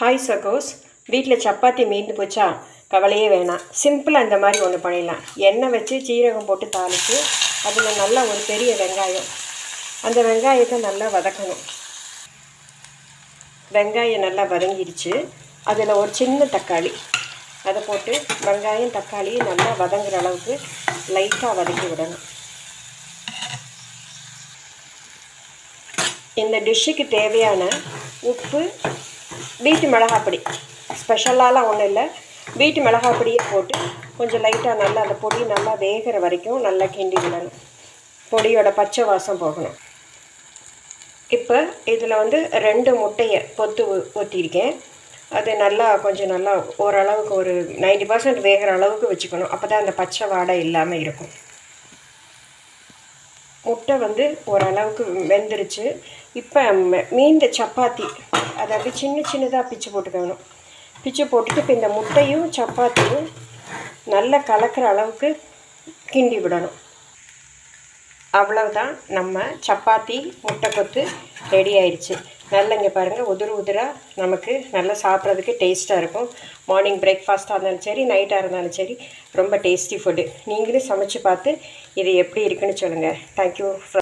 Hi சகோஸ், வீட்டில் சப்பாத்தி மீந்து போச்சா கவலையே வேணாம். சிம்பிளாக இந்த மாதிரி ஒன்று பண்ணிடலாம். எண்ணெய் வச்சு சீரகம் போட்டு தாளித்து அதில் நல்லா ஒரு பெரிய வெங்காயம், அந்த வெங்காயத்தை நல்லா வதக்கணும். வெங்காயம் நல்லா வதங்கிடுச்சு. அதில் ஒரு சின்ன தக்காளி அதை போட்டு வெங்காயம் தக்காளி நல்லா வதங்குற அளவுக்கு லைட்டாக வதக்கி விடணும். இந்த டிஷ்ஷுக்கு தேவையான உப்பு, வீட்டு மிளகாப்பொடி, ஸ்பெஷலாலாம் ஒன்றும் இல்லை, வீட்டு மிளகாப்பொடியை போட்டு கொஞ்சம் லைட்டாக நல்லா அந்த பொடி நல்லா வேகிற வரைக்கும் நல்லா கிண்டி விடணும். பொடியோட பச்சை வாசம் போகணும். இப்போ இதில் 2 முட்டையை பொத்து ஊற்றிருக்கேன். அது நல்லா கொஞ்சம் நல்லா ஓரளவுக்கு ஒரு 90% வேகிற அளவுக்கு வச்சுக்கணும். அப்போ தான் அந்த பச்சை வாடை இல்லாமல் இருக்கும். முட்டை ஓரளவுக்கு வெந்துருச்சு. இப்போ மீந்த சப்பாத்தி அதை அப்படி சின்னதாக பிச்சு போட்டுக்கணும். பிச்சு போட்டுட்டு இப்போ இந்த முட்டையும் சப்பாத்தியும் நல்லா கலக்கிற அளவுக்கு கிண்டி விடணும். அவ்வளவுதான், நம்ம சப்பாத்தி முட்டை கொத்து ரெடி ஆயிடுச்சு. நல்லா இங்கே பாருங்கள், உதிராக நமக்கு நல்லா சாப்பிட்றதுக்கு டேஸ்ட்டாக இருக்கும். மார்னிங் பிரேக்ஃபாஸ்ட்டாக இருந்தாலும் சரி, நைட்டாக இருந்தாலும் சரி, ரொம்ப டேஸ்டி ஃபுட்டு. நீங்களும் சமைச்சு பார்த்து இது எப்படி இருக்குன்னு சொல்லுங்கள். தேங்க்யூ.